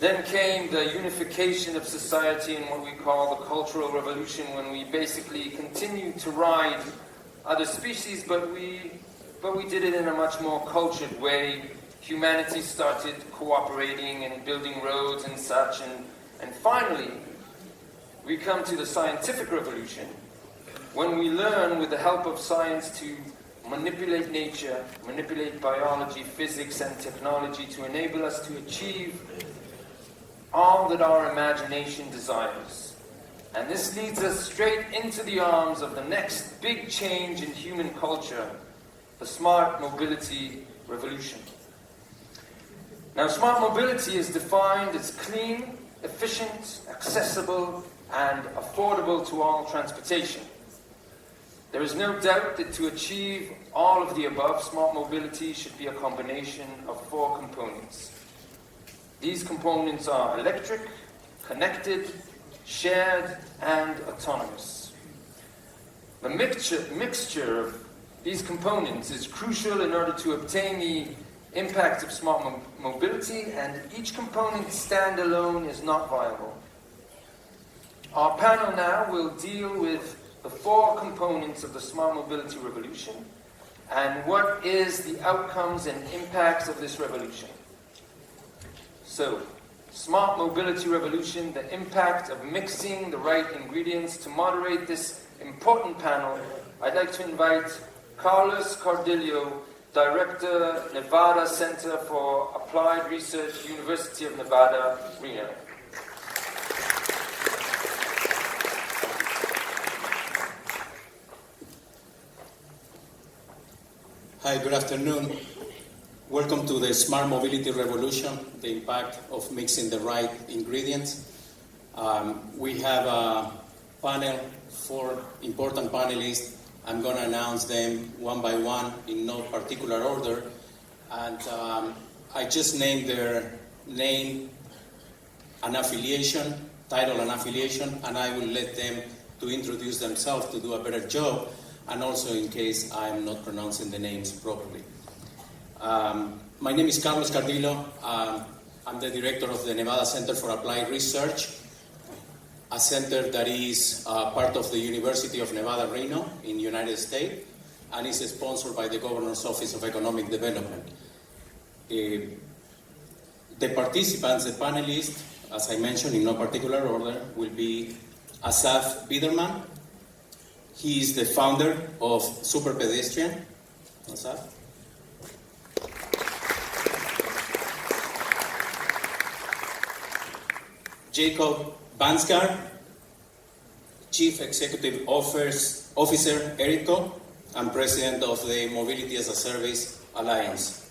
Then came the unification of society in what we call the Cultural Revolution, when we basically continued to ride other species, but we did it in a much more cultured way. Humanity started cooperating and building roads and such, and finally we come to the scientific revolution, when we learn with the help of science to manipulate nature, manipulate biology, physics and technology to enable us to achieve all that our imagination desires. And this leads us straight into the arms of the next big change in human culture, the smart mobility revolution. Now, smart mobility is defined as clean, efficient, accessible, and affordable to all transportation. There is no doubt that to achieve all of the above, smart mobility should be a combination of 4 components. These components are electric, connected, shared, and autonomous. The mixture of these components is crucial in order to obtain the impact of smart mobility, and each component standalone is not viable. Our panel now will deal with the 4 components of the smart mobility revolution and what is the outcomes and impacts of this revolution. So, smart mobility revolution, the impact of mixing the right ingredients. To moderate this important panel, I'd like to invite Carlos Cardillo, Director, Nevada Center for Applied Research, University of Nevada, Reno. Hi, good afternoon. Welcome to the Smart Mobility Revolution, the impact of mixing the right ingredients. We have a panel, 4 important panelists. I'm going to announce them one by one in no particular order. And I just named their name and affiliation, title and affiliation, and I will let them to introduce themselves to do a better job, and also in case I'm not pronouncing the names properly. My name is Carlos Cardillo. I'm the director of the Nevada Center for Applied Research, a center that is part of the University of Nevada, Reno, in the United States, and is sponsored by the Governor's Office of Economic Development. The participants, the panelists, as I mentioned in no particular order, will be Asaf Biderman. He is the founder of Super Pedestrian. Asaf. Jacob Banskar, Chief Executive Officer, ERITCO, and President of the Mobility as a Service Alliance.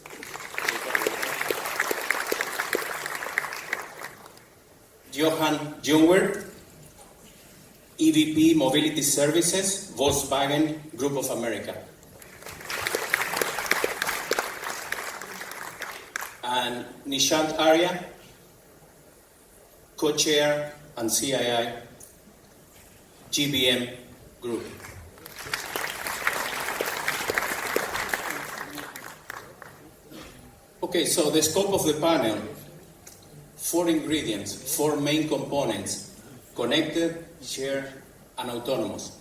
Johan Jungwirth, EVP Mobility Services, Volkswagen Group of America. And Nishant Arya, Co-Chair and CII, GBM Group. Okay, so the scope of the panel, 4 ingredients, 4 main components: connected, shared, and autonomous.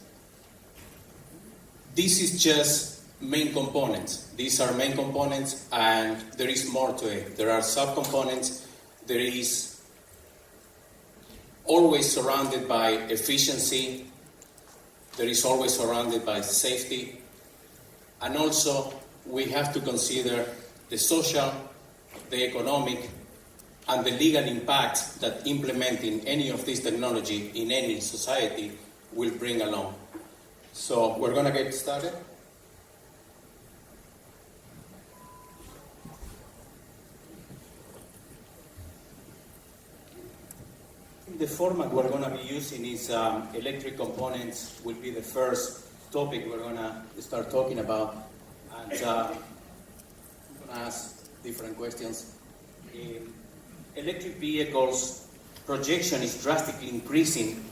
This is just main components. These are main components, and there is more to it. There are subcomponents. There is always surrounded by efficiency. There is always surrounded by safety. And also, we have to consider the social, the economic, and the legal impact that implementing any of this technology in any society will bring along. So we're going to get started. The format we're going to be using is electric components will be the first topic we're going to start talking about. And I'm going to ask different questions. Electric vehicles projection is drastically increasing,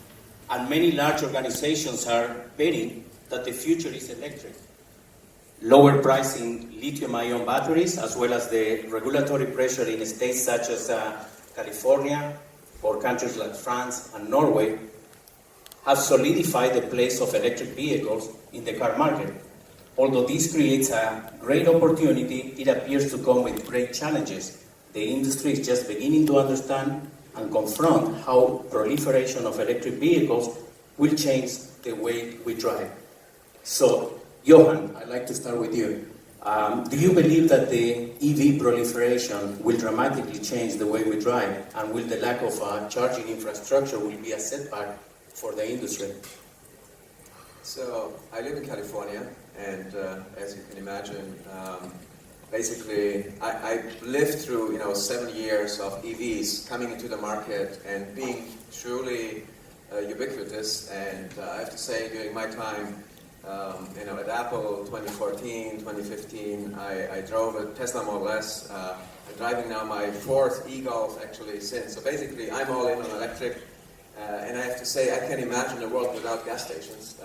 and many large organizations are betting that the future is electric. Lower pricing lithium-ion batteries, as well as the regulatory pressure in states such as California, or countries like France and Norway, have solidified the place of electric vehicles in the car market. Although this creates a great opportunity, it appears to come with great challenges. The industry is just beginning to understand and confront how proliferation of electric vehicles will change the way we drive. So, Johan, I'd like to start with you. Do you believe that the EV proliferation will dramatically change the way we drive, and will the lack of charging infrastructure will be a setback for the industry? So I live in California, and as you can imagine, basically I lived through 7 years of EVs coming into the market and being truly ubiquitous. And I have to say, during my time, at Apple, 2014, 2015, I drove a Tesla Model S. I'm driving now my fourth e-Golf actually since. So basically, I'm all in on electric. And I have to say, I can't imagine a world without gas stations.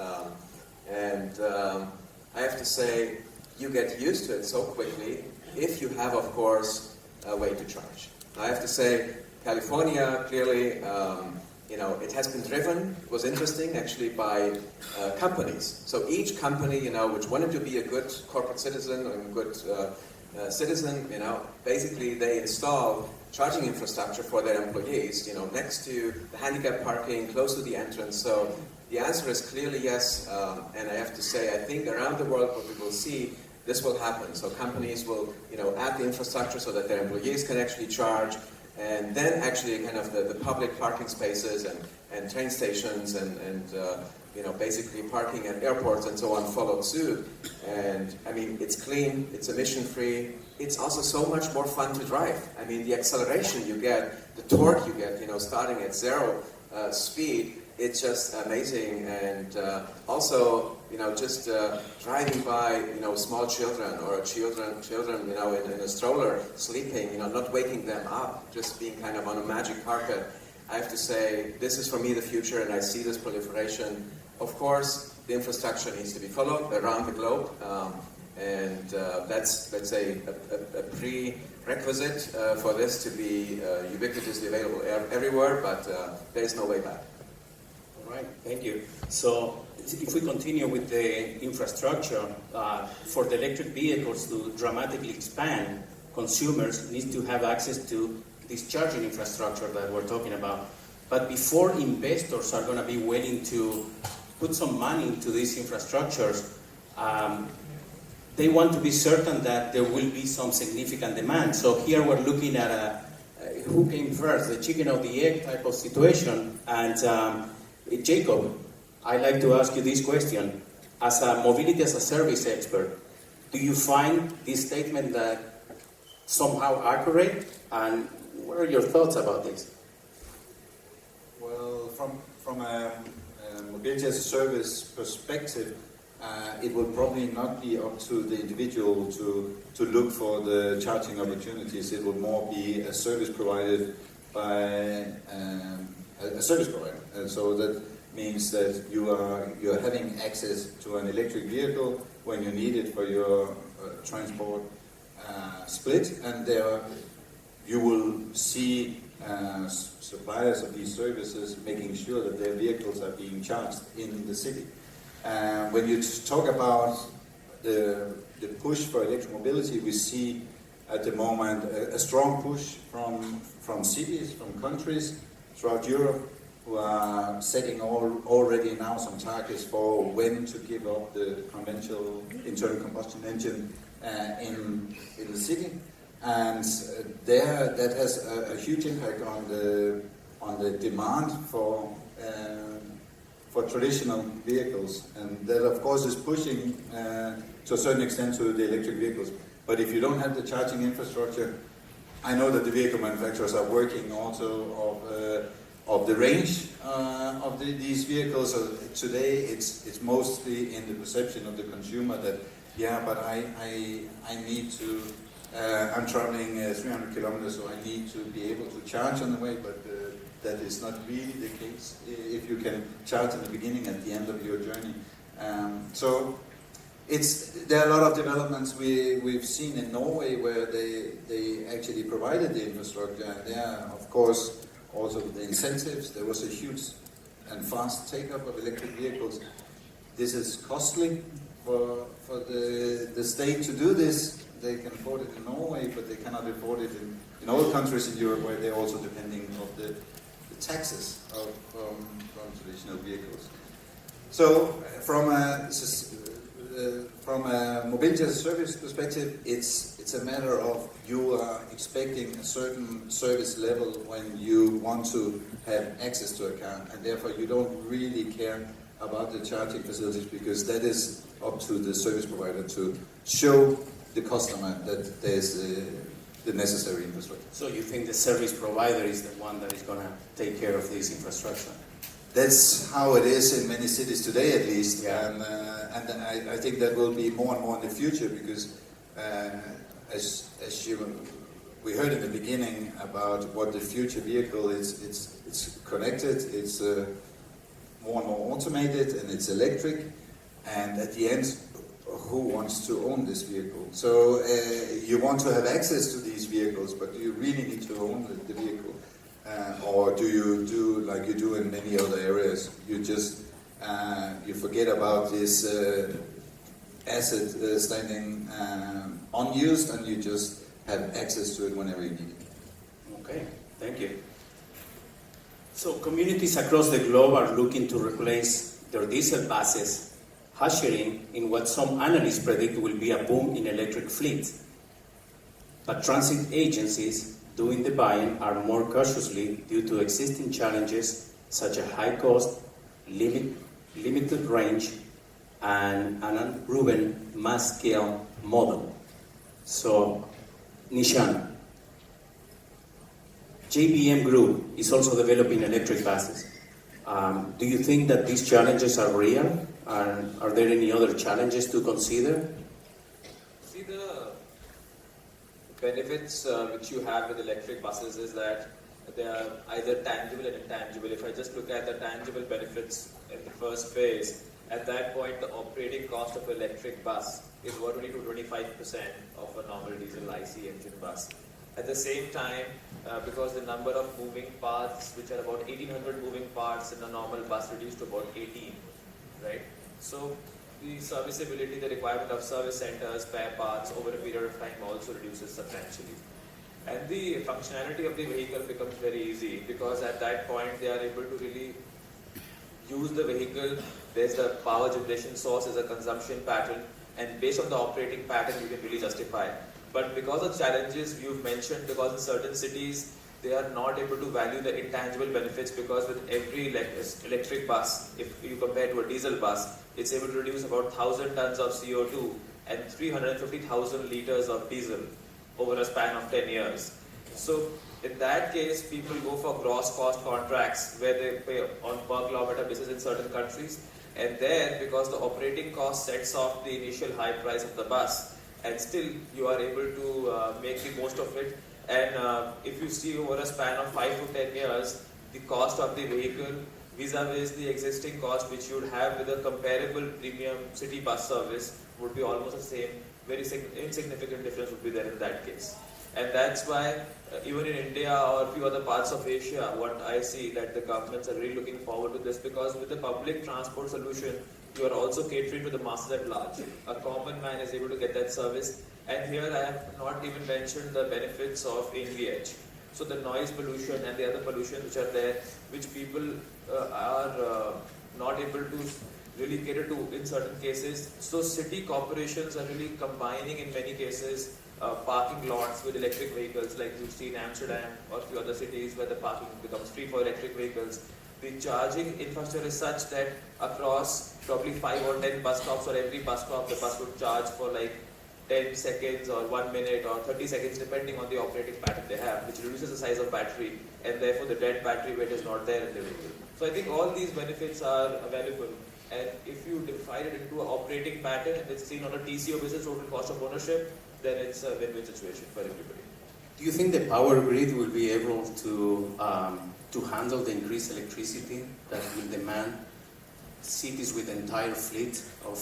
I have to say, you get used to it so quickly if you have, of course, a way to charge. I have to say, California, clearly, it has been driven, it was interesting, actually, by companies. So each company, which wanted to be a good corporate citizen and a good citizen, basically they install charging infrastructure for their employees, next to the handicap parking, close to the entrance. So the answer is clearly yes, and I have to say, I think around the world what we will see, this will happen. So companies will, add the infrastructure so that their employees can actually charge, and then actually kind of the public parking spaces and train stations and basically parking at airports and so on followed suit. And I mean, it's clean, it's emission-free, it's also so much more fun to drive. I mean, the acceleration you get, the torque you get, starting at zero speed, it's just amazing. And also, just driving by, small children or children, in a stroller sleeping, not waking them up, just being kind of on a magic carpet. I have to say, this is for me the future, and I see this proliferation. Of course, the infrastructure needs to be followed around the globe, and that's, let's say, a prerequisite for this to be ubiquitously available everywhere, but there's no way back. All right, thank you. So, if we continue with the infrastructure, for the electric vehicles to dramatically expand, consumers need to have access to this charging infrastructure that we're talking about. But before investors are going to be willing to put some money into these infrastructures, they want to be certain that there will be some significant demand. So here we're looking at who came first, the chicken or the egg type of situation. And Jacob, I'd like to ask you this question. As a mobility as a service expert, do you find this statement that somehow accurate? And what are your thoughts about this? Well, from a mobility as a service perspective, it will probably not be up to the individual to look for the charging opportunities. It will more be a service provided by a service provider. And so that means that you are having access to an electric vehicle when you need it for your transport split, and there you will see suppliers of these services making sure that their vehicles are being charged in the city. When you talk about the push for electromobility, we see at the moment a strong push from cities, from countries throughout Europe, who are setting already now some targets for when to give up the conventional internal combustion engine in the city. And that has a huge impact on the demand for traditional vehicles, and that of course is pushing to a certain extent to the electric vehicles. But if you don't have the charging infrastructure, I know that the vehicle manufacturers are working also of the range of these vehicles. So today it's mostly in the perception of the consumer that but I need to. I'm traveling 300 kilometers, so I need to be able to charge on the way, but that is not really the case if you can charge at the beginning, at the end of your journey. So There are a lot of developments we've seen in Norway where they actually provided the infrastructure, and there, of course, also the incentives. There was a huge and fast take-up of electric vehicles. This is costly for the state to do this. They can afford it in Norway, but they cannot afford it in all countries in Europe where they're also depending on the taxes from traditional vehicles. So from a mobility as a service perspective, it's a matter of you are expecting a certain service level when you want to have access to a car, and therefore you don't really care about the charging facilities, because that is up to the service provider to show the customer that there's the necessary infrastructure. So you think the service provider is the one that is going to take care of this infrastructure? That's how it is in many cities today, at least. Yeah. And I think that will be more and more in the future, because we heard in the beginning about what the future vehicle is. It's connected, it's more and more automated, and it's electric. And at the end, who wants to own this vehicle? So you want to have access to these vehicles, but do you really need to own the vehicle? Or do you do like you do in many other areas? You just you forget about this asset standing unused, and you just have access to it whenever you need it. Okay, thank you. So communities across the globe are looking to replace their diesel buses, ushering in what some analysts predict will be a boom in electric fleets. But transit agencies doing the buying are more cautiously due to existing challenges such as high cost, limited range, and an unproven mass-scale model. So, Nishan, JBM Group is also developing electric buses. Do you think that these challenges are real? Are there any other challenges to consider? See, the benefits which you have with electric buses is that they are either tangible and intangible. If I just look at the tangible benefits in the first phase, at that point the operating cost of an electric bus is about 20 to 25% of a normal diesel IC engine bus. At the same time, because the number of moving parts, which are about 1800 moving parts in a normal bus, reduced to about 18, right? So the serviceability, the requirement of service centers, spare parts over a period of time also reduces substantially. And the functionality of the vehicle becomes very easy, because at that point they are able to really use the vehicle. There's the power generation source, there's a consumption pattern, and based on the operating pattern you can really justify. But because of challenges you've mentioned, because in certain cities they are not able to value the intangible benefits, because with every electric bus, if you compare to a diesel bus, it's able to reduce about 1,000 tons of CO2 and 350,000 liters of diesel over a span of 10 years. So in that case, people go for gross cost contracts where they pay on per kilometer basis in certain countries, and there, because the operating cost sets off the initial high price of the bus, and still you are able to make the most of it. And if you see over a span of 5 to 10 years, the cost of the vehicle vis-a-vis the existing cost which you would have with a comparable premium city bus service would be almost the same. Very insignificant difference would be there in that case. And that's why even in India or a few other parts of Asia, what I see that the governments are really looking forward to this, because with the public transport solution, you are also catering to the masses at large. A common man is able to get that service. And here I have not even mentioned the benefits of NVH. So the noise pollution and the other pollution which are there, which people are not able to really cater to in certain cases. So city corporations are really combining in many cases parking lots with electric vehicles, like you see in Amsterdam or a few other cities where the parking becomes free for electric vehicles. The charging infrastructure is such that across probably 5 or 10 bus stops, or every bus stop, the bus would charge for like 10 seconds or 1 minute or 30 seconds depending on the operating pattern they have, which reduces the size of battery, and therefore the dead battery weight is not there in the vehicle. So I think all these benefits are available, and if you divide it into an operating pattern and it's seen on a TCO basis, total cost of ownership, then it's a win-win situation for everybody. Do you think the power grid will be able to handle the increased electricity that will demand cities with entire fleet of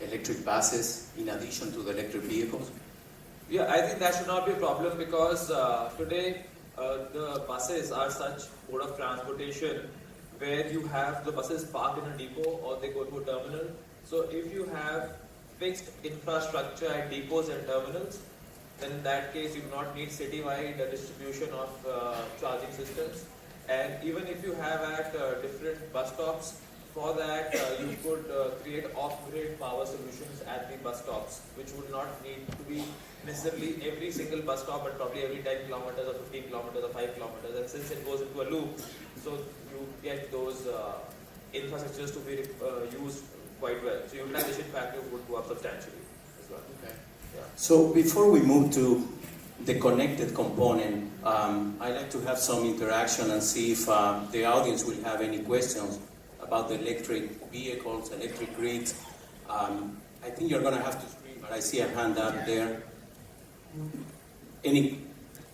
electric buses in addition to the electric vehicles? Yeah, I think that should not be a problem because today the buses are such mode of transportation where you have the buses parked in a depot or they go to a terminal. So if you have fixed infrastructure at depots and terminals, then in that case you do not need citywide distribution of charging systems. And even if you have at different bus stops, for that you could create off-grid power solutions at the bus stops, which would not need to be necessarily every single bus stop, but probably every 10 kilometers or 15 kilometers or 5 kilometers. And since it goes into a loop, so you get those infrastructures to be used quite well. So utilization factor would go up substantially as well. Okay. Yeah. So before we move to the connected component, I'd like to have some interaction and see if the audience will have any questions about the electric vehicles, electric grids. I think you're going to have to scream, but I see a hand up there. Any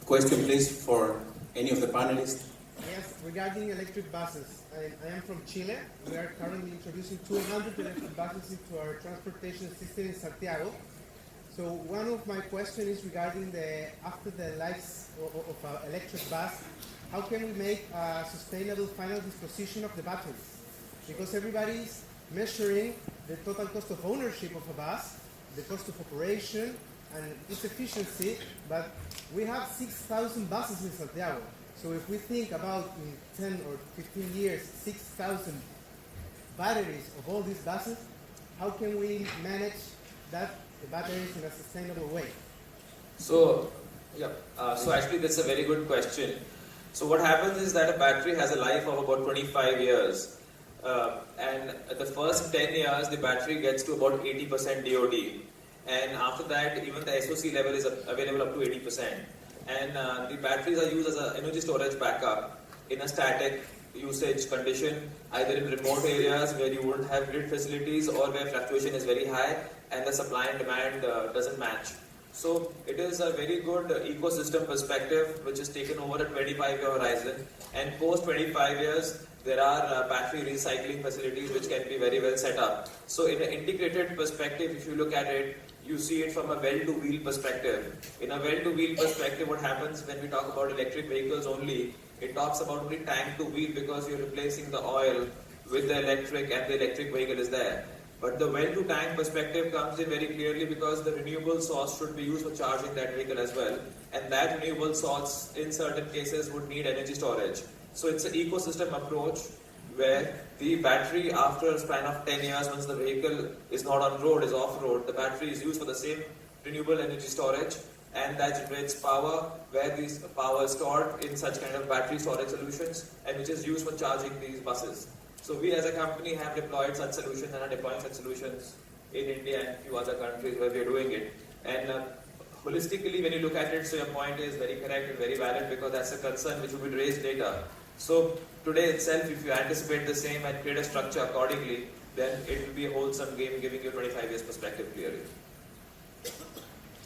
question, please, for any of the panelists? Yes, regarding electric buses. I am from Chile. We are currently introducing 200 electric buses into our transportation system in Santiago. So one of my questions is regarding after the lives of an electric bus, how can we make a sustainable final disposition of the batteries? Because everybody is measuring the total cost of ownership of a bus, the cost of operation, and its efficiency, but we have 6,000 buses in Santiago. So if we think about in 10 or 15 years, 6,000 batteries of all these buses, how can we manage the batteries in a sustainable way? So, so actually that's a very good question. So what happens is that a battery has a life of about 25 years. And the first 10 years, the battery gets to about 80% DOD. And after that, even the SOC level is available up to 80%. And the batteries are used as an energy storage backup in a static usage condition, either in remote areas where you wouldn't have grid facilities or where fluctuation is very high and the supply and demand doesn't match. So it is a very good ecosystem perspective which is taken over a 25-year horizon. And post 25 years, there are battery recycling facilities which can be very well set up. So in an integrated perspective, if you look at it, you see it from a well-to-wheel perspective. In a well-to-wheel perspective, what happens when we talk about electric vehicles only, it talks about only tank-to-wheel because you're replacing the oil with the electric and the electric vehicle is there. But the well-to-tank perspective comes in very clearly because the renewable source should be used for charging that vehicle as well. And that renewable source, in certain cases, would need energy storage. So it's an ecosystem approach where the battery, after a span of 10 years, once the vehicle is not on road, is off-road, the battery is used for the same renewable energy storage, and that generates power, where this power is stored in such kind of battery storage solutions, and which is used for charging these buses. So we as a company have deployed such solutions and are deploying such solutions in India and a few other countries where we are doing it. And holistically, when you look at it, so your point is very correct and very valid because that's a concern which will be raised later. So today itself, if you anticipate the same and create a structure accordingly, then it will be a wholesome game giving you 25 years perspective clearly.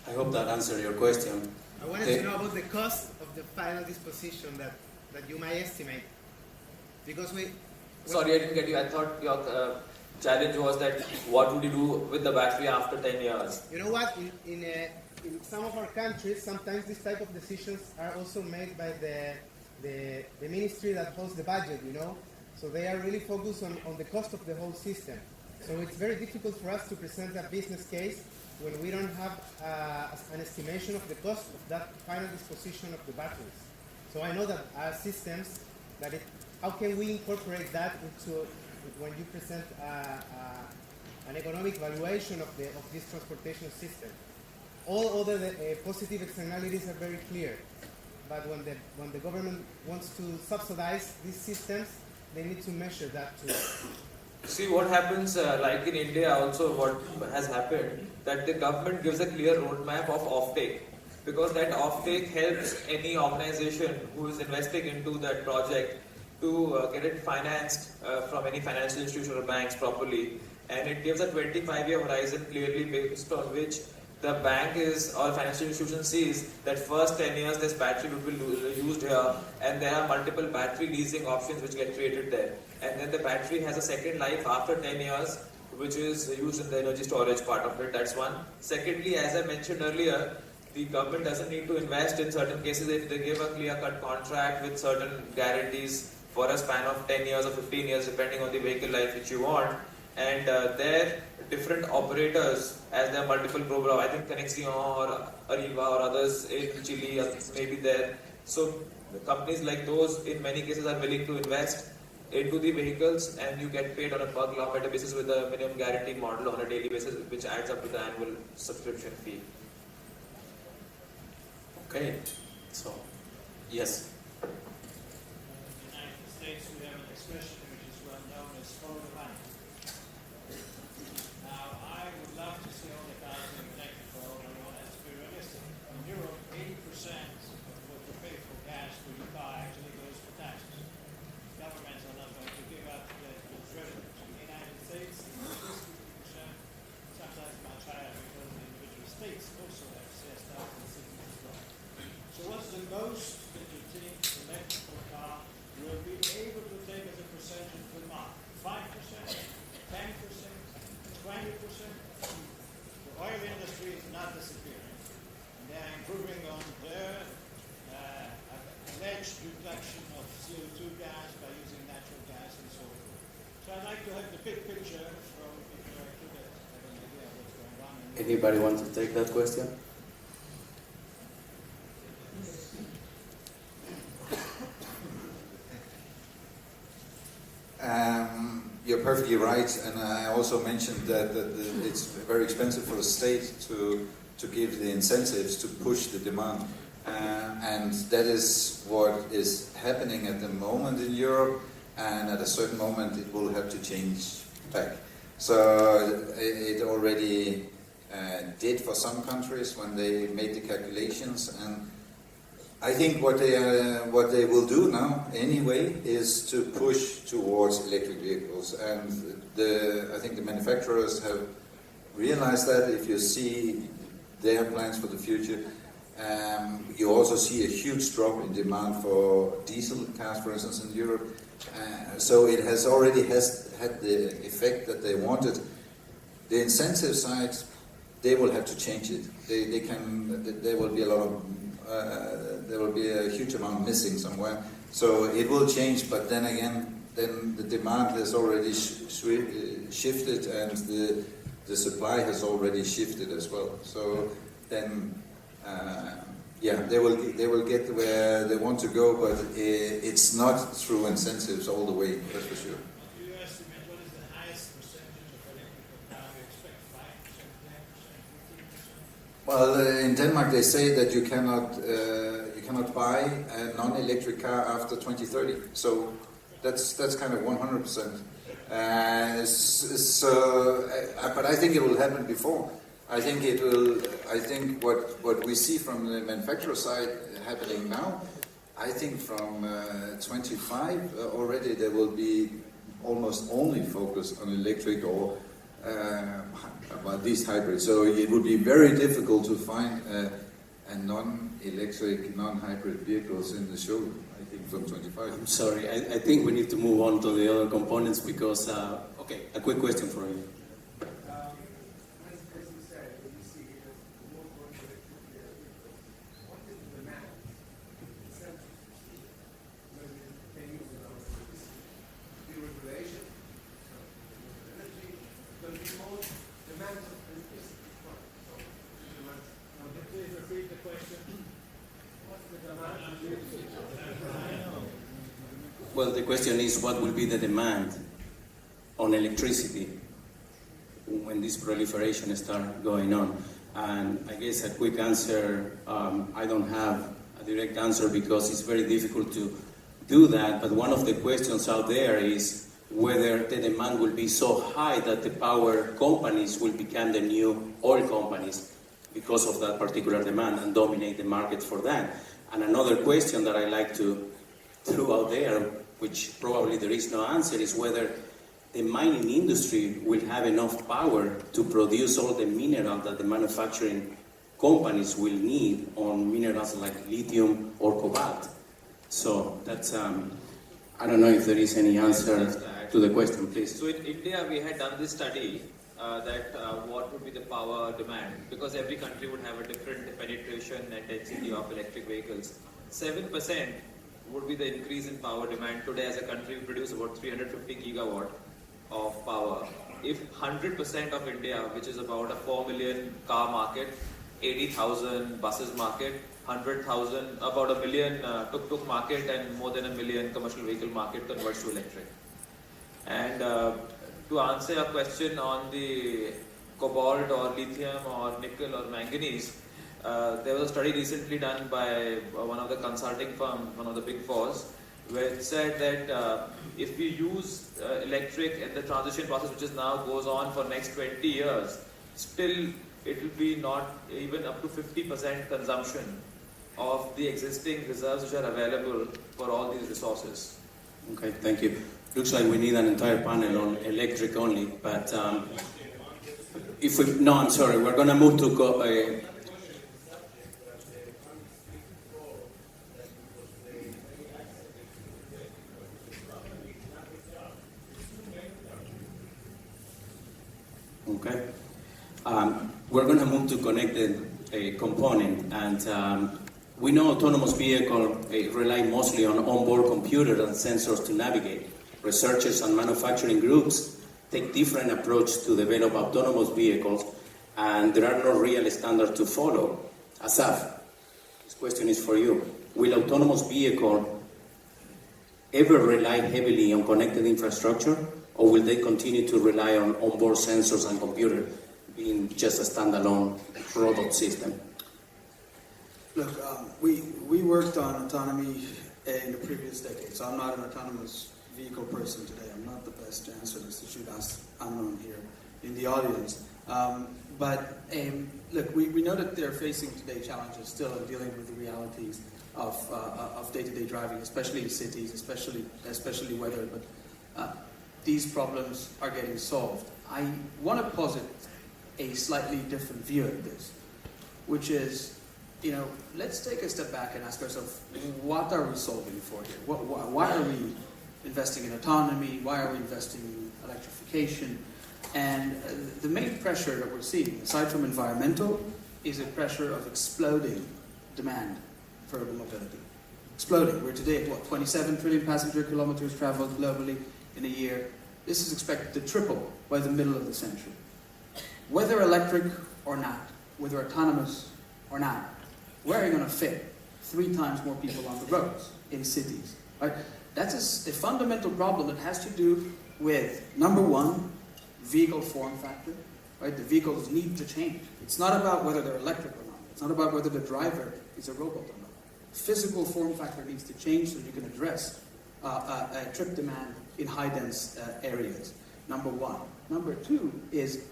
I hope that answered your question. I wanted to know about the cost of the final disposition that you might estimate. Because Sorry, I didn't get you. I thought your challenge was that what would you do with the battery after 10 years? You know what? In some of our countries, sometimes this type of decisions are also made by the ministry that holds the budget, you know? So they are really focused on the cost of the whole system. So it's very difficult for us to present a business case when we don't have an estimation of the cost of that final disposition of the batteries. So I know that our systems, how can we incorporate that into when you present an economic valuation of this transportation system? All other positive externalities are very clear, but when the government wants to subsidize these systems, they need to measure that too. See what happens, like in India also what has happened, that the government gives a clear roadmap of offtake, because that offtake helps any organization who is investing into that project to get it financed from any financial institution or banks properly, and it gives a 25-year horizon clearly based on which the bank or financial institution sees that first 10 years this battery will be used here, and there are multiple battery leasing options which get created there. And then the battery has a second life after 10 years which is used in the energy storage part of it. That's one. Secondly, as I mentioned earlier, the government doesn't need to invest in certain cases if they give a clear-cut contract with certain guarantees for a span of 10 years or 15 years, depending on the vehicle life which you want. And their different operators, as there are multiple programs, I think Conexión or Arriva or others in Chile maybe there. So the companies like those, in many cases, are willing to invest into the vehicles, and you get paid on a per kilometer basis with a minimum guarantee model on a daily basis, which adds up to the annual subscription fee. Okay, so, yes. In the United States, we have an expression which is well known as follow the money. Now, I would love to see all the cars being electrical, but we want to be realistic. In Europe, 80% of what you pay for gas for your car actually goes for taxes. Governments are not going to give up those revenues. In the United States, it's 50%, sometimes much higher because the individual states also have CS tax and cities as well. So what's the most that you think electrical car will be able to take as a percentage of the market? 5%, 10%, 20%? The oil industry is not disappearing. And they are improving on their alleged reduction of CO2 gas by using natural gas and so forth. So I'd like to have the big picture from people like you that have an idea of what's going on. Anybody want to take that question? You're perfectly right, and I also mentioned that it's very expensive for the state to give the incentives to push the demand, and that is what is happening at the moment in Europe, and at a certain moment it will have to change back. So it already did for some countries when they made the calculations, and I think what they will do now anyway is to push towards electric vehicles, and I think the manufacturers have realized that. If you see their plans for the future, you also see a huge drop in demand for diesel cars, for instance, in Europe. So it has already had the effect that they wanted. The incentive side, they will have to change it. There will be a lot of there will be a huge amount missing somewhere. So it will change, but then again, the demand has already shifted, and the supply has already shifted as well. So then, they will get where they want to go, but it's not through incentives all the way. That's for sure. Do you estimate what is the highest percentage of electrical car you expect? 5%, 10%, 15%? Well, in Denmark they say that you cannot buy a non-electric car after 2030. So that's kind of 100%. But I think it will happen before. I think it will. I think what we see from the manufacturer side happening now, I think from 25 already there will be almost only focus on electric or about these hybrids. So it would be very difficult to find a non-electric, non-hybrid vehicles in the show, I think, from 25. I'm sorry, I think we need to move on to the other components because, okay, a quick question for you. As you said, you see more going to what is the demand? Maybe 10 years ago, deregulation, energy, there will be more demand of electricity. Please repeat the question. What's the demand of electricity? Well, the question is, what will be the demand on electricity when this proliferation starts going on? And I guess a quick answer, I don't have a direct answer because it's very difficult to do that, but one of the questions out there is whether the demand will be so high that the power companies will become the new oil companies because of that particular demand and dominate the market for that. And another question that I like to throw out there, which probably there is no answer, is whether the mining industry will have enough power to produce all the minerals that the manufacturing companies will need on minerals like lithium or cobalt. So that's, I don't know if there is any answer. Just to add to the question, please. So in India, we had done this study that what would be the power demand, because every country would have a different penetration and density of electric vehicles. 7% would be the increase in power demand. Today, as a country, we produce about 350 gigawatt of power. If 100% of India, which is about a 4 million car market, 80,000 buses market, 100,000, about a million tuk-tuk market, and more than a million commercial vehicle market converts to electric. And to answer your question on the cobalt or lithium or nickel or manganese, there was a study recently done by one of the consulting firms, one of the big fours, where it said that if we use electric in the transition process, which is now goes on for next 20 years, still it will be not even up to 50% consumption of the existing reserves which are available for all these resources. Okay, thank you. Looks like we need an entire panel on electric only, but if we, no, I'm sorry, we're going to move to okay. We're going to move to connected component, and we know autonomous vehicles rely mostly on onboard computers and sensors to navigate. Researchers and manufacturing groups take different approach to develop autonomous vehicles, and there are no real standards to follow. Asaf, this question is for you. Will autonomous vehicle ever rely heavily on connected infrastructure, or will they continue to rely on onboard sensors and computers, being just a standalone robot system? Look, we worked on autonomy in the previous decade, so I'm not an autonomous vehicle person today. I'm not the best to answer this. You should ask Amnon here in the audience. But look, we know that they're facing today challenges still in dealing with the realities of day-to-day driving, especially in cities, especially weather. But these problems are getting solved. I want to posit a slightly different view of this, which is, let's take a step back and ask ourselves, what are we solving for here? Why are we investing in autonomy? Why are we investing in electrification? And the main pressure that we're seeing, aside from environmental, is a pressure of exploding demand for urban mobility. Exploding. We're today at 27 trillion passenger kilometers traveled globally in a year. This is expected to triple by the middle of the century. Whether electric or not, whether autonomous or not, where are you going to fit 3 times more people on the roads in cities? Right? That's a fundamental problem that has to do with, number one, vehicle form factor. Right? The vehicles need to change. It's not about whether they're electric or not. It's not about whether the driver is a robot or not. Physical form factor needs to change so you can address trip demand in high-dense areas. Number one. Number two is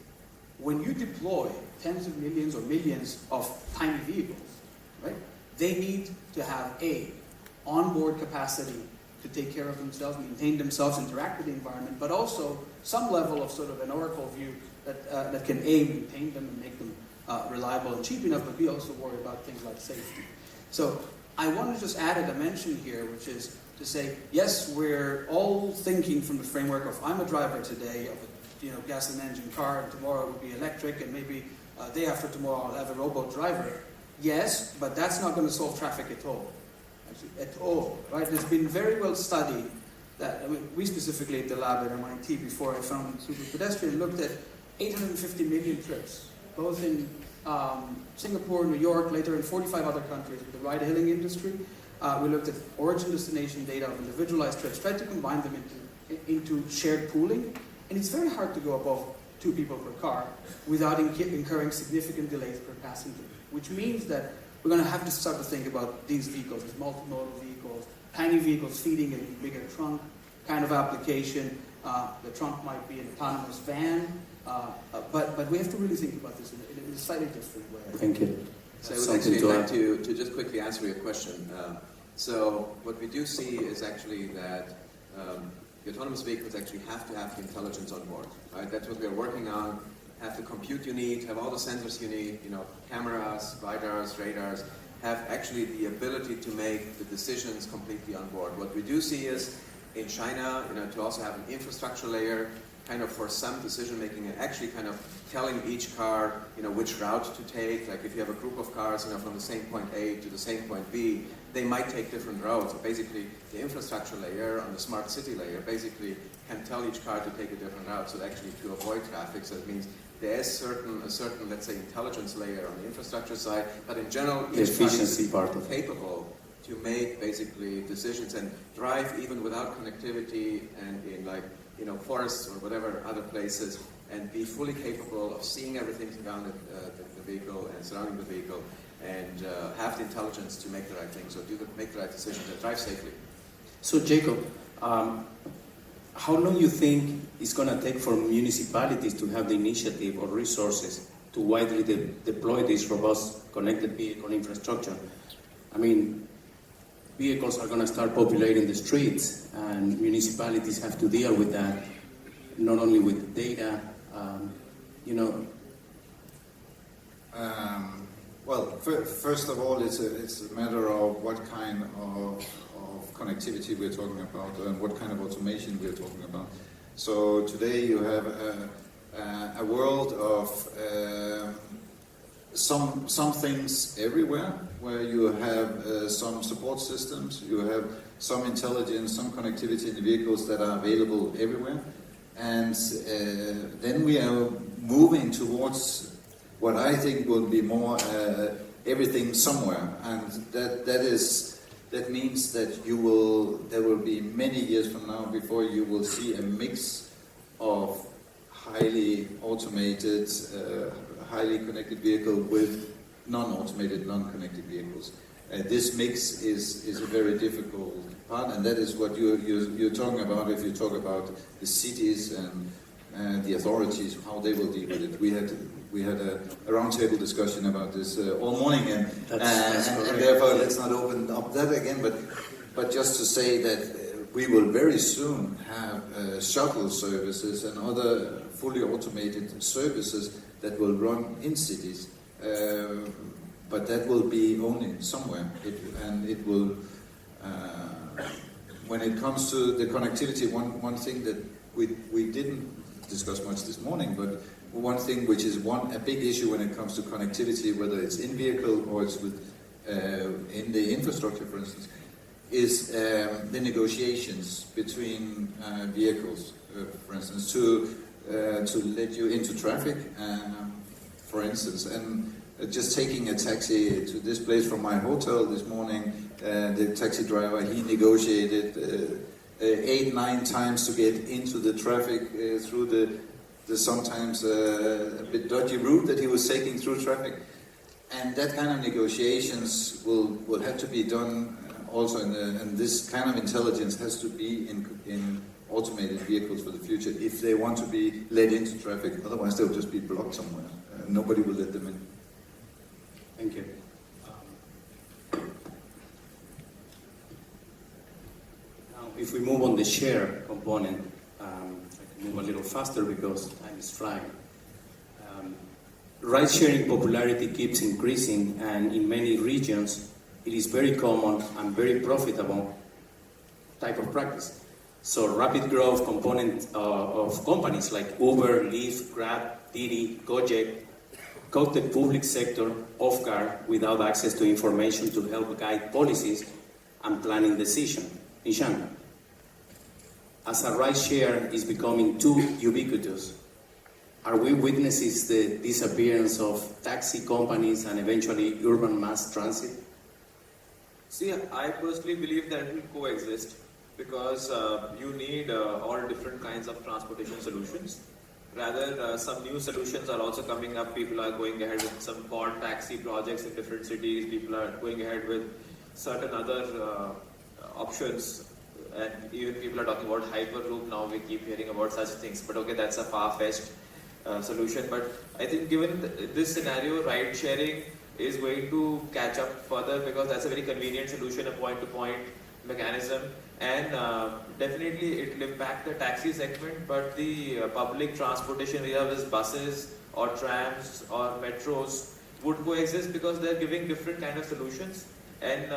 when you deploy tens of millions or millions of tiny vehicles, right? They need to have onboard capacity to take care of themselves, maintain themselves, interact with the environment, but also some level of sort of an oracle view that can maintain them and make them reliable and cheap enough, but we also worry about things like safety. So I want to just add a dimension here, which is to say, yes, we're all thinking from the framework of I'm a driver today of a gasoline engine car, and tomorrow it will be electric, and maybe day after tomorrow I'll have a robot driver. Yes, but that's not going to solve traffic at all. Actually, at all, right? It's been very well studied that, we specifically at the lab at MIT, before I founded Super Pedestrian, looked at 850 million trips, both in Singapore, New York, later in 45 other countries with the ride-hailing industry. We looked at origin-destination data of individualized trips, tried to combine them into shared pooling, and it's very hard to go above 2 people per car without incurring significant delays per passenger, which means that we're going to have to start to think about these vehicles as multimodal vehicles, tiny vehicles feeding a bigger trunk kind of application. The trunk might be an autonomous van, but we have to really think about this in a slightly different way. Thank you. So I would actually like to just quickly answer your question. So what we do see is actually that the autonomous vehicles actually have to have the intelligence on board. Right? That's what we're working on. Have the compute you need, have all the sensors you need, cameras, lidars, radars, have actually the ability to make the decisions completely on board. What we do see is in China, to also have an infrastructure layer, kind of for some decision making, and actually kind of telling each car, which route to take. Like if you have a group of cars, from the same point A to the same point B, they might take different routes. So basically, the infrastructure layer on the smart city layer basically can tell each car to take a different route. So actually, to avoid traffic, so it means there is a certain, let's say, intelligence layer on the infrastructure side, but in general, the efficiency part of it. Capable to make basically decisions and drive even without connectivity and in forests or whatever other places, and be fully capable of seeing everything around the vehicle and surrounding the vehicle, and have the intelligence to make the right thing. So make the right decisions and drive safely. So Jacob, how long you think it's going to take for municipalities to have the initiative or resources to widely deploy this robust connected vehicle infrastructure? I mean, vehicles are going to start populating the streets, and municipalities have to deal with that, not only with data, Well, first of all, it's a matter of what kind of connectivity we're talking about and what kind of automation we're talking about. So today you have a world of some things everywhere, where you have some support systems, you have some intelligence, some connectivity in the vehicles that are available everywhere, and then we are moving towards what I think will be more everything somewhere, and that means that there will be many years from now before you will see a mix of highly automated, highly connected vehicle with non-automated, non-connected vehicles. This mix is a very difficult part, and that is what you're talking about if you talk about the cities and the authorities, how they will deal with it. We had a roundtable discussion about this all morning, and therefore let's not open up that again. But just to say that we will very soon have shuttle services and other fully automated services that will run in cities, but that will be only somewhere. It will. When it comes to the connectivity, one thing that we didn't discuss much this morning, but one thing which is a big issue when it comes to connectivity, whether it's in vehicle or it's in the infrastructure, for instance, is the negotiations between vehicles, for instance, to let you into traffic, for instance. And just taking a taxi to this place from my hotel this morning, the taxi driver, he negotiated 8-9 times to get into the traffic through the sometimes a bit dodgy route that he was taking through traffic. And that kind of negotiations will have to be done also, and this kind of intelligence has to be in automated vehicles for the future if they want to be led into traffic. Otherwise, they'll just be blocked somewhere. Nobody will let them in. Thank you. Now, if we move on the share component, I can move a little faster because time is flying. Ride-sharing popularity keeps increasing, and in many regions, it is very common and very profitable type of practice. So rapid growth component of companies like Uber, Lyft, Grab, Didi, Gojek caught the public sector off guard without access to information to help guide policies and planning decisions. Nishan, as a ride share is becoming too ubiquitous, are we witnesses the disappearance of taxi companies and eventually urban mass transit? See, I personally believe that it will coexist because you need all different kinds of transportation solutions. Rather, some new solutions are also coming up. People are going ahead with some pod taxi projects in different cities. People are going ahead with certain other options. And even people are talking about Hyperloop now. We keep hearing about such things. But okay, that's a far-fetched solution. But I think given this scenario, ride sharing is going to catch up further because that's a very convenient solution, a point-to-point mechanism. And definitely it will impact the taxi segment, but the public transportation, whether it's buses or trams or metros, would coexist because they're giving different kind of solutions. And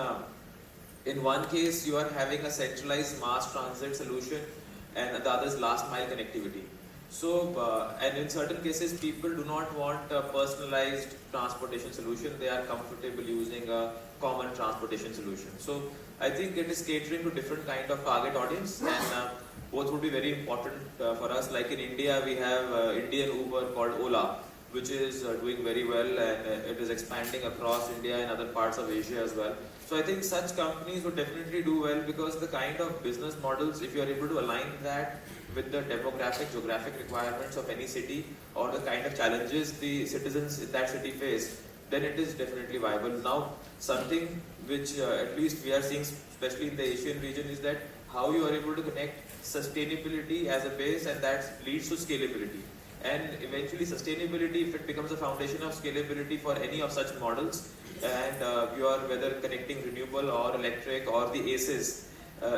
in one case you are having a centralized mass transit solution and the other is last mile connectivity. So, and in certain cases people do not want a personalized transportation solution, they are comfortable using a common transportation solution. So I think it is catering to different kind of target audience, and both would be very important for us. Like in India we have Indian Uber called Ola, which is doing very well, and it is expanding across India and other parts of Asia as well. So I think such companies would definitely do well, because the kind of business models, if you are able to align that with the demographic, geographic requirements of any city, or the kind of challenges the citizens in that city face, then it is definitely viable. Now, something which at least we are seeing, especially in the Asian region, is that how you are able to connect sustainability as a base, and that leads to scalability. And eventually sustainability, if it becomes a foundation of scalability for any of such models, and you are whether connecting renewable or electric or the ACEs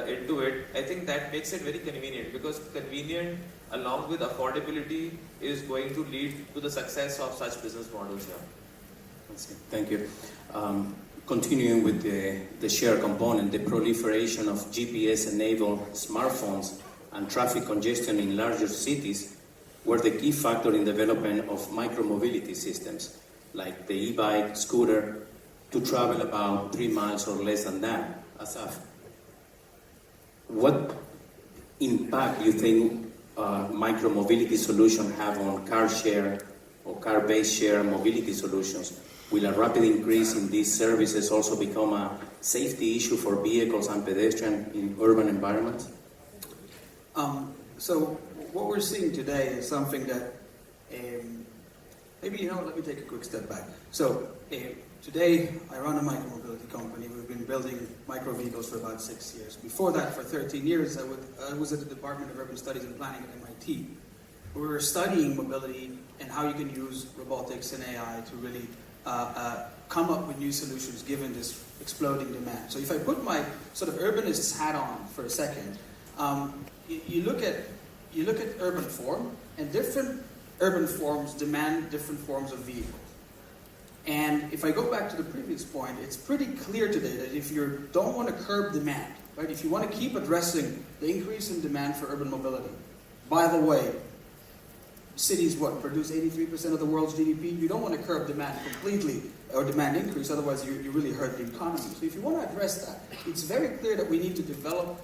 into it, I think that makes it very convenient, because convenient along with affordability is going to lead to the success of such business models here. Thank you. Continuing with the share component, the proliferation of GPS-enabled smartphones and traffic congestion in larger cities were the key factor in development of micromobility systems, like the e-bike, scooter, to travel about 3 miles or less than that. Asaf, what impact do you think micromobility solutions have on car share or car-based share mobility solutions? Will a rapid increase in these services also become a safety issue for vehicles and pedestrians in urban environments? So what we're seeing today is something that maybe, let me take a quick step back. So today I run a micromobility company. We've been building micro vehicles for about 6 years. Before that, for 13 years, I was at the Department of Urban Studies and Planning at MIT. We were studying mobility and how you can use robotics and AI to really come up with new solutions given this exploding demand. So if I put my sort of urbanist's hat on for a second, you look at urban form, and different urban forms demand different forms of vehicles. And if I go back to the previous point, it's pretty clear today that if you don't want to curb demand, right? If you want to keep addressing the increase in demand for urban mobility, by the way, cities produce 83% of the world's GDP. You don't want to curb demand completely or demand increase, otherwise you really hurt the economy. So if you want to address that, it's very clear that we need to develop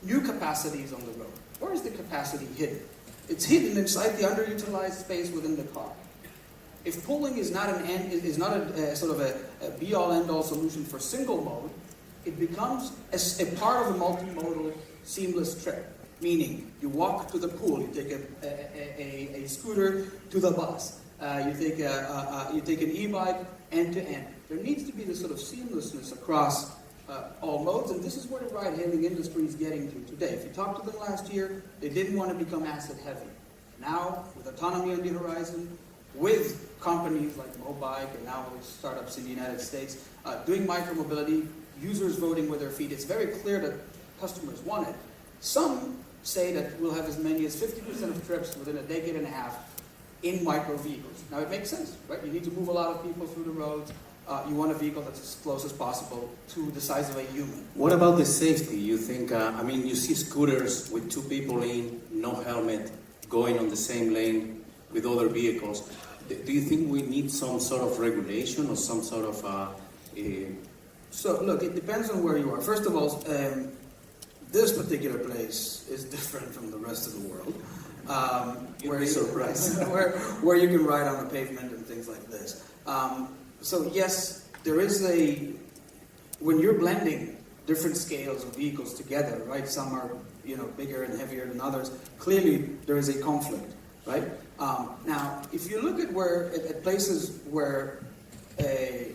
new capacities on the road. Where is the capacity hidden? It's hidden inside the underutilized space within the car. If pooling is not a sort of a be-all end-all solution for single mode, it becomes a part of a multimodal seamless trip. Meaning, you walk to the pool, you take a scooter to the bus, you take an e-bike end to end. There needs to be this sort of seamlessness across all modes, and this is where the ride-hailing industry is getting to today. If you talked to them last year, they didn't want to become asset heavy. Now, with autonomy on the horizon, with companies like Mobike and now with startups in the United States doing micromobility, users voting with their feet, it's very clear that customers want it. Some say that we'll have as many as 50% of trips within a decade and a half in micro vehicles. Now it makes sense, right? You need to move a lot of people through the roads. You want a vehicle that's as close as possible to the size of a human. What about the safety? You think, you see scooters with 2 people in, no helmet, going on the same lane with other vehicles. Do you think we need some sort of regulation or some sort of... So, look, it depends on where you are. First of all, this particular place is different from the rest of the world. Where you can ride on the pavement and things like this. So yes, there is when you're blending different scales of vehicles together, right? Some are, bigger and heavier than others. Clearly, there is a conflict, right? Now, if you look at places where,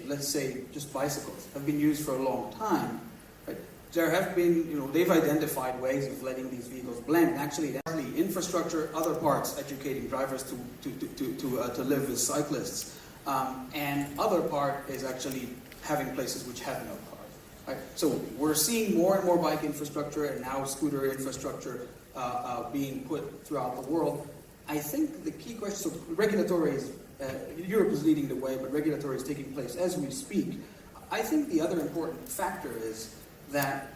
let's say, just bicycles have been used for a long time, right? There have been, they've identified ways of letting these vehicles blend. Actually, infrastructure, other parts, educating drivers to live as cyclists. And other part is actually having places which have no cars. Right? So we're seeing more and more bike infrastructure and now scooter infrastructure being put throughout the world. I think the key question, so regulatory is, Europe is leading the way, but regulatory is taking place as we speak. I think the other important factor is that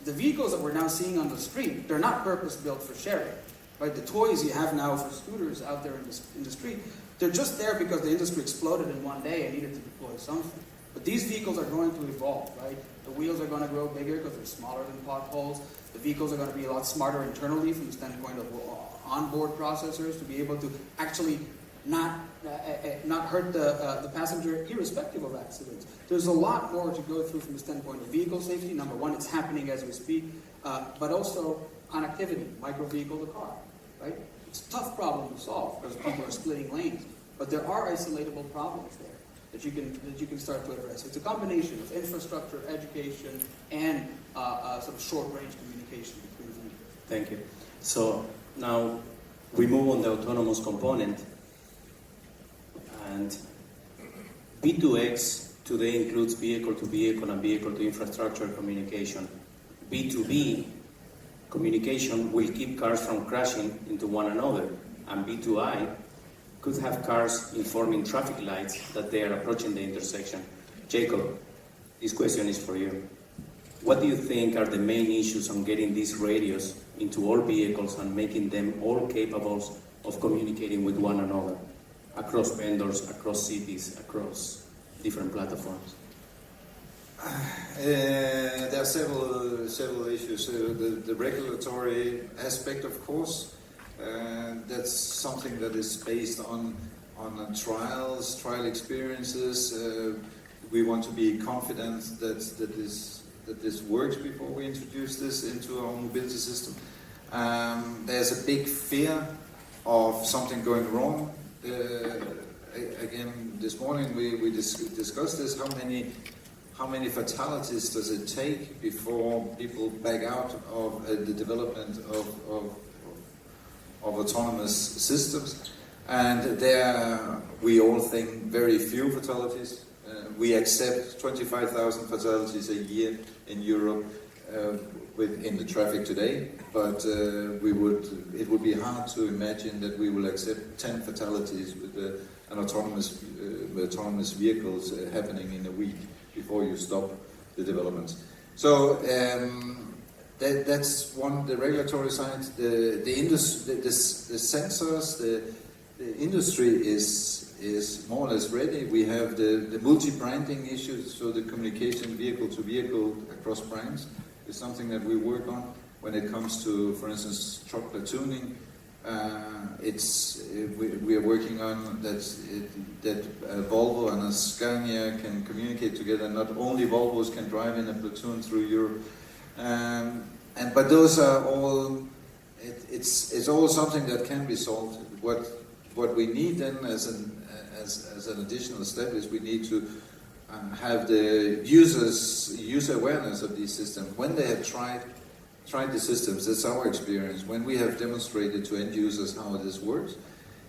the vehicles that we're now seeing on the street, they're not purpose-built for sharing. Right? The toys you have now for scooters out there in the street, they're just there because the industry exploded in one day and needed to deploy something. But these vehicles are going to evolve, right? The wheels are going to grow bigger because they're smaller than potholes. The vehicles are going to be a lot smarter internally from the standpoint of onboard processors to be able to actually not hurt the passenger irrespective of accidents. There's a lot more to go through from the standpoint of vehicle safety. Number one, it's happening as we speak, but also connectivity, micro vehicle to car, right? It's a tough problem to solve because people are splitting lanes, but there are isolatable problems there that you can start to address. It's a combination of infrastructure, education, and sort of short-range communication between them. Thank you. So now we move on the autonomous component. And B2X today includes vehicle-to-vehicle and vehicle-to-infrastructure communication. B2B communication will keep cars from crashing into one another, and B2I could have cars informing traffic lights that they are approaching the intersection. Jacob, this question is for you. What do you think are the main issues on getting these radios into all vehicles and making them all capable of communicating with one another? Across vendors, across cities, across different platforms? There are several issues. The regulatory aspect, of course, that's something that is based on trial experiences. We want to be confident that this works before we introduce this into our mobility system. There's a big fear of something going wrong. Again, this morning we discussed this. How many fatalities does it take before people back out of the development of autonomous systems? And there we all think very few fatalities. We accept 25,000 fatalities a year in Europe in the traffic today, but it would be hard to imagine that we will accept 10 fatalities with an autonomous vehicles happening in a week before you stop the development. So that's one, the regulatory side. The sensors, the industry is more or less ready. We have the multi-branding issues, so the communication vehicle to vehicle across brands is something that we work on. When it comes to, for instance, truck platooning, we are working on that Volvo and Scania can communicate together. Not only Volvos can drive in a platoon through Europe, but those are all. It's all something that can be solved. What we need then as an additional step is we need to have the user awareness of these systems. When they have tried the systems, that's our experience. When we have demonstrated to end users how this works,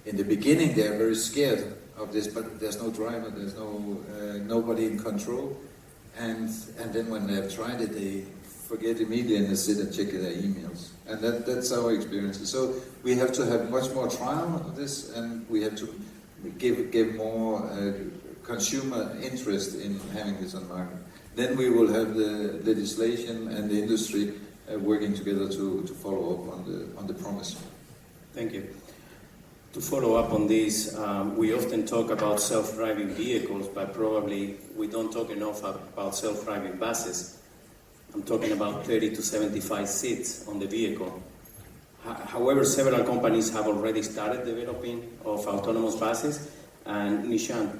in the beginning they are very scared of this, but there's no driver, there's nobody in control, and then when they have tried it, they forget immediately and they sit and check their emails. And that's our experience. So we have to have much more trial of this, and we have to give more consumer interest in having this on market. Then we will have the legislation and the industry working together to follow up on the promise. Thank you. To follow up on this, we often talk about self-driving vehicles, but probably we don't talk enough about self-driving buses. I'm talking about 30 to 75 seats on the vehicle. However, several companies have already started developing of autonomous buses. And Nishan,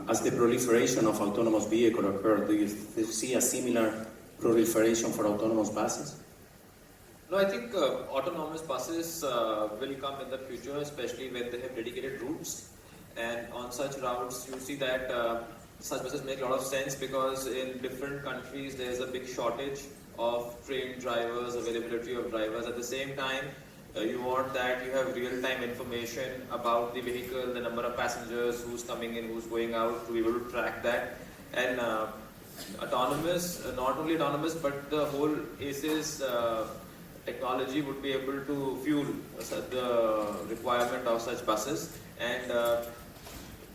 as the proliferation of autonomous vehicles occurs, do you see a similar proliferation for autonomous buses? No, I think autonomous buses will come in the future, especially when they have dedicated routes. And on such routes, you see that such buses make a lot of sense because in different countries there is a big shortage of trained drivers, availability of drivers. At the same time, you want that you have real-time information about the vehicle, the number of passengers, who's coming in, who's going out, to be able to track that. And autonomous, not only autonomous, but the whole ACES technology would be able to fuel the requirement of such buses. And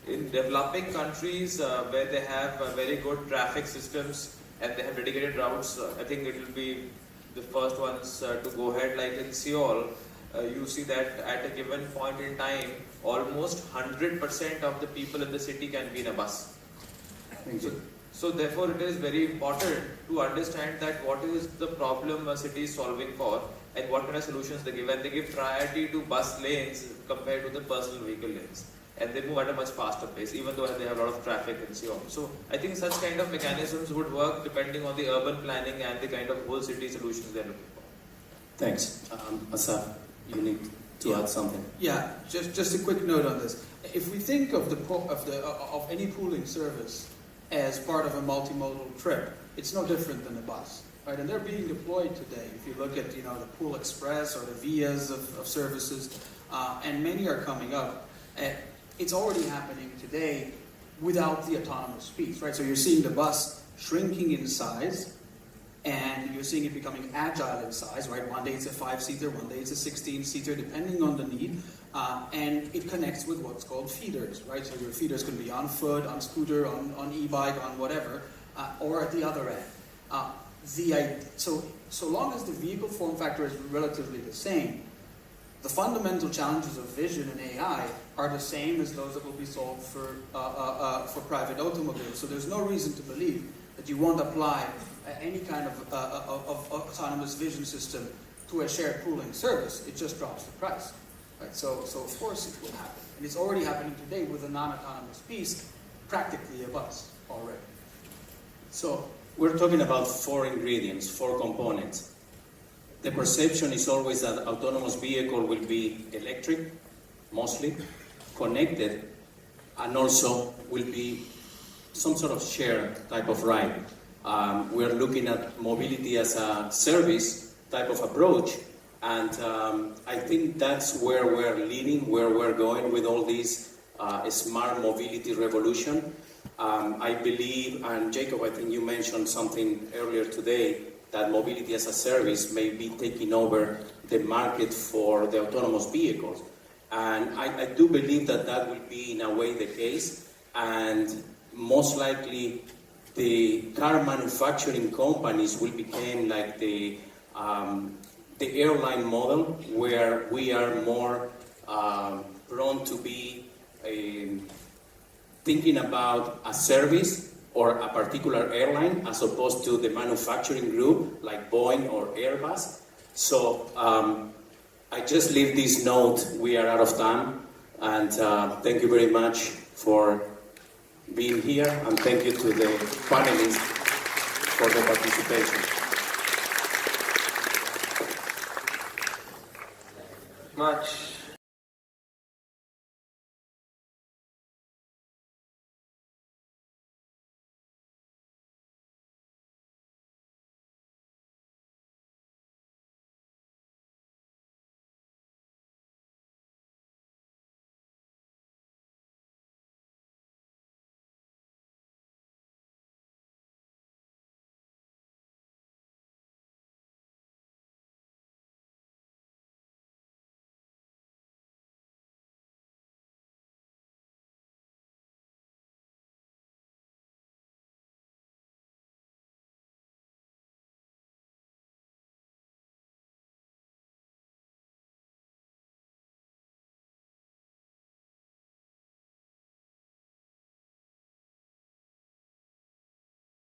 in developing countries where they have very good traffic systems, and they have dedicated routes. I think it will be the first ones to go ahead. Like in Seoul, you see that at a given point in time, almost 100% of the people in the city can be in a bus. Thank you. So therefore it is very important to understand that what is the problem a city is solving for and what kind of solutions they give. And they give priority to bus lanes compared to the personal vehicle lanes. And they move at a much faster pace, even though they have a lot of traffic and so on. So I think such kind of mechanisms would work depending on the urban planning and the kind of whole city solutions they're looking for. Thanks. Asaf, you need to add something. Yeah, just a quick note on this. If we think of of any pooling service as part of a multimodal trip, it's no different than a bus, right? And they're being deployed today. If you look at the Pool Express or the Vias of services, and many are coming up. It's already happening today without the autonomous piece, right? So you're seeing the bus shrinking in size, and you're seeing it becoming agile in size, right? One day it's a 5-seater, one day it's a 16-seater, depending on the need. And it connects with what's called feeders, right? So your feeders can be on foot, on scooter, on e-bike, on whatever, or at the other end. So long as the vehicle form factor is relatively the same, the fundamental challenges of vision and AI are the same as those that will be solved for private automobiles. So there's no reason to believe that you won't apply any kind of autonomous vision system to a shared pooling service. It just drops the price. Right? So of course it will happen. And it's already happening today with a non-autonomous piece, practically a bus already. So we're talking about 4 ingredients, 4 components. The perception is always that autonomous vehicle will be electric, mostly, connected, and also will be some sort of shared type of ride. We're looking at mobility as a service type of approach, and I think that's where we're leading, where we're going with all this smart mobility revolution. I believe, and Jacob, I think you mentioned something earlier today, that mobility as a service may be taking over the market for the autonomous vehicles. And I do believe that that will be in a way the case, and most likely the car manufacturing companies will become like the airline model, where we are more prone to be thinking about a service or a particular airline as opposed to the manufacturing group like Boeing or Airbus. So I just leave this note. We are out of time, and thank you very much for being here, and thank you to the panelists for the participation. Much.